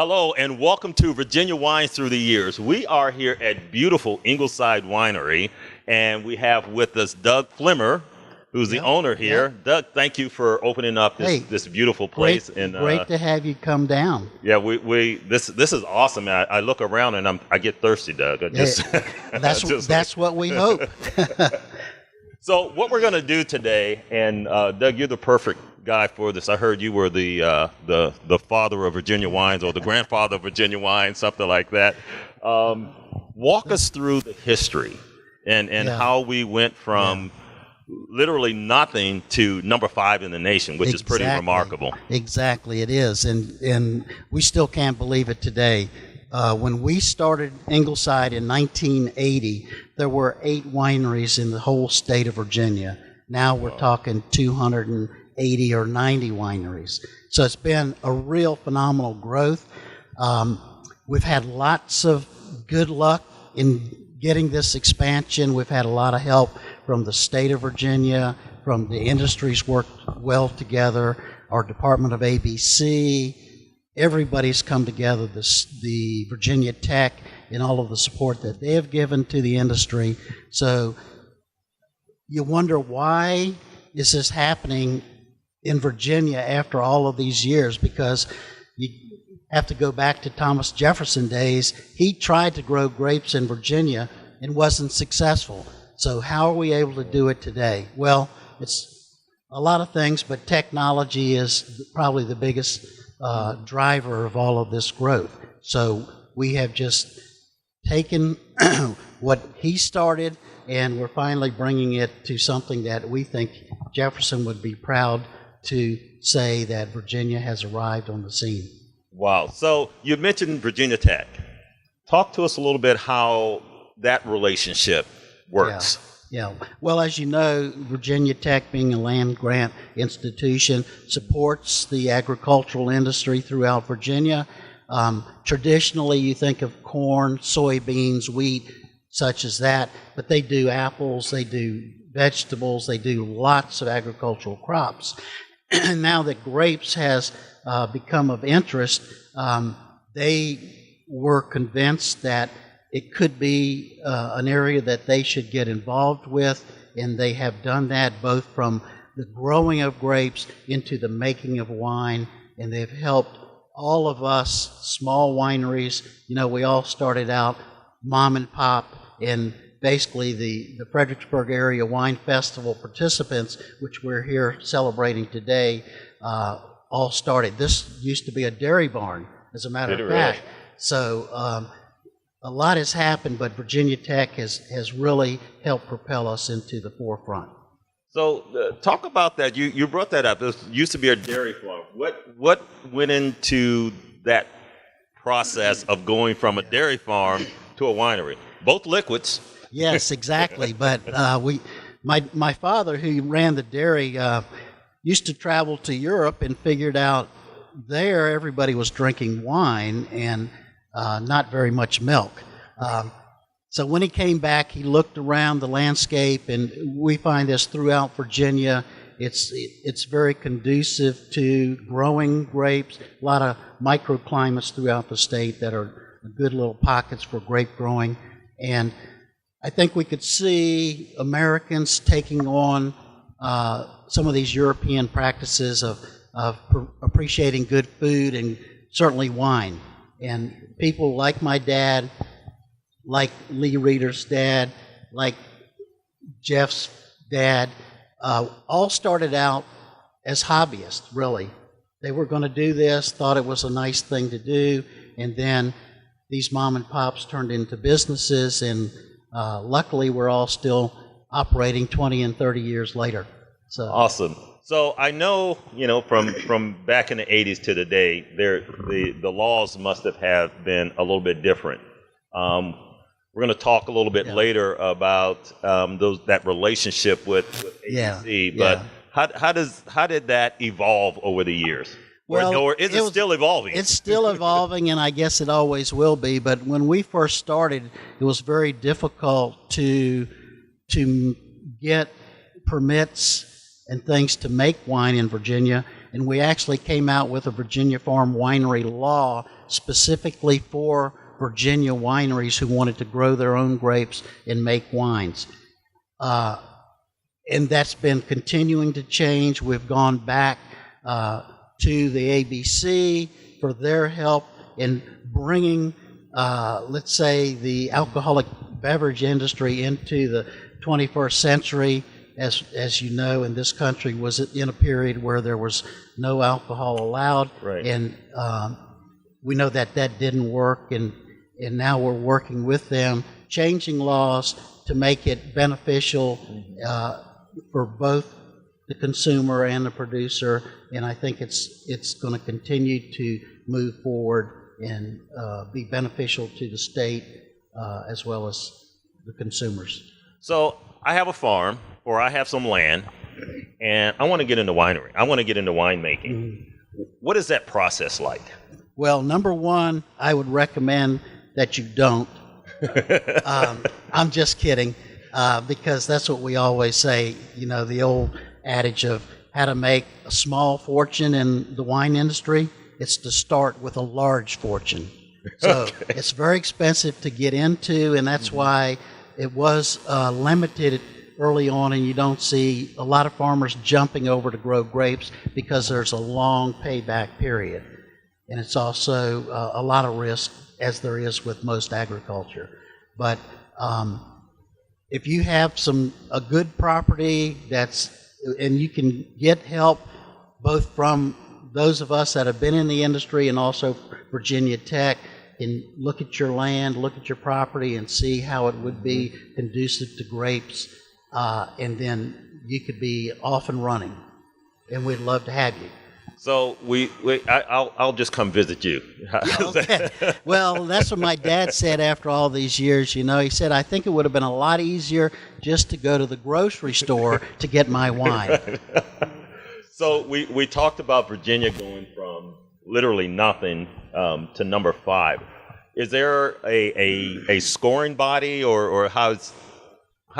Hello and welcome to Virginia Wines Through the Years. We are here at beautiful Ingleside Winery, and we have with us Doug Flimmer, who's the owner here. Doug, thank you for opening up this beautiful place. Great to have you come down. Yeah, this is awesome. I look around and I get thirsty, Doug. That's what we hope. So what we're going to do today, and Doug, you're the perfect guy for this. I heard you were the father of Virginia wines, or the grandfather of Virginia wines, something like that. Walk us through the history and how we went from literally nothing to number 5 in the nation, which is pretty remarkable. Exactly, it is, and we still can't believe it today. When we started Ingleside in 1980, there were 8 wineries in the whole state of Virginia. Now we're talking 280 or 90 wineries. So it's been a real phenomenal growth. We've had lots of good luck in getting this expansion. We've had a lot of help from the state of Virginia, from the industries worked well together, our Department of ABC. Everybody's come together, the Virginia Tech, and all of the support that they have given to the industry. So you wonder, why is this happening in Virginia after all of these years? Because you have to go back to Thomas Jefferson days. He tried to grow grapes in Virginia and wasn't successful. So how are we able to do it today? Well, it's a lot of things, but technology is probably the biggest driver of all of this growth. So we have just taken what he started, and we're finally bringing it to something that we think Jefferson would be proud to say, that Virginia has arrived on the scene. Wow. So you mentioned Virginia Tech. Talk to us a little bit how that relationship works. Yeah. Well, as you know, Virginia Tech, being a land grant institution, supports the agricultural industry throughout Virginia. Traditionally, you think of corn, soybeans, wheat, such as that, but they do apples, they do vegetables, they do lots of agricultural crops. And now that grapes has become of interest, they were convinced that it could be an area that they should get involved with, and they have done that both from the growing of grapes into the making of wine, and they've helped all of us small wineries. You know, we all started out mom and pop, and basically the Fredericksburg Area Wine Festival participants, which we're here celebrating today, all started. This used to be a dairy barn, as a matter of fact. Really? So a lot has happened, but Virginia Tech has really helped propel us into the forefront. So talk about that. You brought that up. This used to be a dairy farm. What went into that process of going from a dairy farm to a winery? Both liquids. Yes, exactly. But my father, who ran the dairy, used to travel to Europe and figured out there everybody was drinking wine and not very much milk. So when he came back, he looked around the landscape, and we find this throughout Virginia. It's very conducive to growing grapes. A lot of microclimates throughout the state that are good little pockets for grape growing. And I think we could see Americans taking on some of these European practices of appreciating good food and certainly wine. And people like my dad, like Lee Reeder's dad, like Jeff's dad, all started out as hobbyists, really. They were going to do this, thought it was a nice thing to do, and then these mom and pops turned into businesses, and luckily we're all still operating 20 and 30 years later. So awesome. So I know, from back in the 80s to today, the laws must have been a little bit different. We're going to talk a little bit later about that relationship with ABC. But how did that evolve over the years? Well, or is it still evolving? It's still evolving, and I guess it always will be. But when we first started, it was very difficult to get permits and things to make wine in Virginia. and we actually came out with a Virginia Farm Winery law specifically for Virginia wineries who wanted to grow their own grapes and make wines. And that's been continuing to change. We've gone back to the ABC for their help in bringing, let's say, the alcoholic beverage industry into the 21st century. As you know, in this country was in a period where there was no alcohol allowed, right. And we know that didn't work, and now we're working with them, changing laws to make it beneficial for both the consumer and the producer, and I think it's going to continue to move forward and be beneficial to the state as well as the consumers. So I have a farm, or I have some land, and I want to get into winery. I want to get into winemaking. Mm-hmm. What is that process like? Well, number one, I would recommend that you don't. I'm just kidding, because that's what we always say, you know, the old adage of how to make a small fortune in the wine industry. It's to start with a large fortune. So it's very expensive to get into, and that's why it was limited early on, and you don't see a lot of farmers jumping over to grow grapes because there's a long payback period. And it's also a lot of risk, as there is with most agriculture. But if you have a good property and you can get help both from those of us that have been in the industry and also Virginia Tech, and look at your land, look at your property, and see how it would be conducive to grapes, and then you could be off and running, and we'd love to have you. So I'll just come visit you. Okay. Well, that's what my dad said after all these years. You know, he said, I think it would have been a lot easier just to go to the grocery store to get my wine. So we talked about Virginia going from literally nothing to number 5. Is there a scoring body, or how's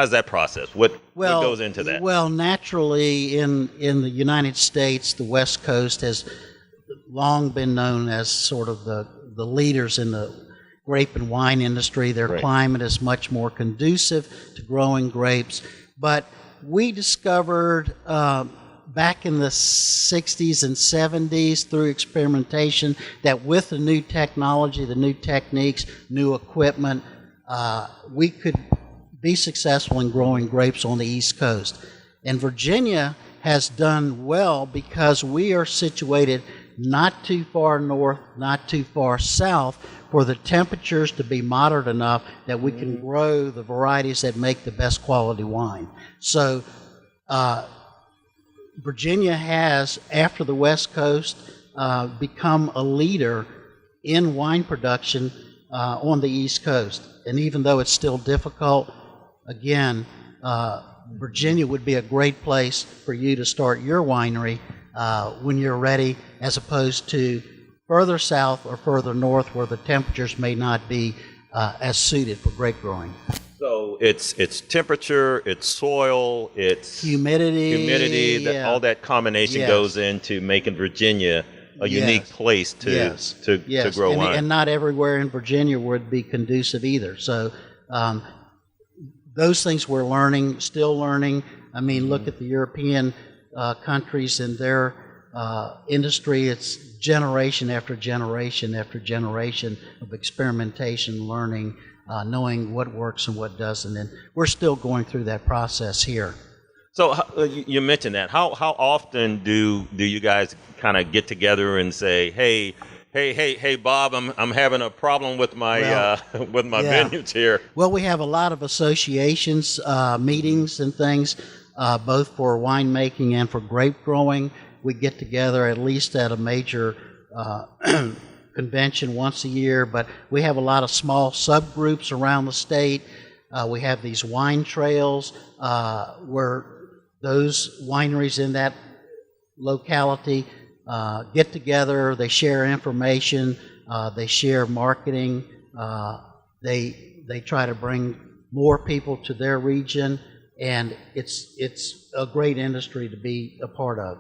that process? What goes into that? Well, naturally, in the United States, the West Coast has long been known as sort of the leaders in the grape and wine industry. Their right. climate is much more conducive to growing grapes. But we discovered back in the 60s and 70s through experimentation that with the new technology, the new techniques, new equipment, we could be successful in growing grapes on the East Coast. And Virginia has done well because we are situated not too far north, not too far south, for the temperatures to be moderate enough that we can grow the varieties that make the best quality wine. So Virginia has, after the West Coast, become a leader in wine production on the East Coast. And even though it's still difficult, again, Virginia would be a great place for you to start your winery when you're ready, as opposed to further south or further north where the temperatures may not be as suited for grape growing. So it's temperature, it's soil, it's humidity, yeah. All that combination yes. goes into making Virginia a yes. unique place to yes. grow wine. And not everywhere in Virginia would be conducive either. So those things we're learning, still learning. I mean, look at the European countries and their industry. It's generation after generation after generation of experimentation, learning, knowing what works and what doesn't. And we're still going through that process here. So you mentioned that. How often do you guys kind of get together and say, hey, Bob, I'm having a problem with my vineyards here. Well, we have a lot of associations, meetings and things, both for winemaking and for grape growing. We get together at least at a major convention once a year, but we have a lot of small subgroups around the state. We have these wine trails where those wineries in that locality get together, they share information, they share marketing, they try to bring more people to their region, and it's a great industry to be a part of.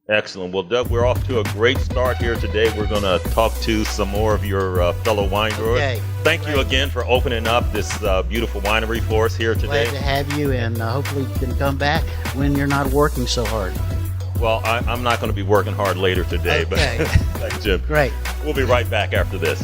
Excellent. Well, Doug, we're off to a great start here today. We're going to talk to some more of your fellow wine growers. Okay. Thank you again for opening up this beautiful winery for us here today. Glad to have you, and hopefully you can come back when you're not working so hard. Well, I'm not going to be working hard later today, Okay. but thanks, Jim. Great. We'll be right back after this.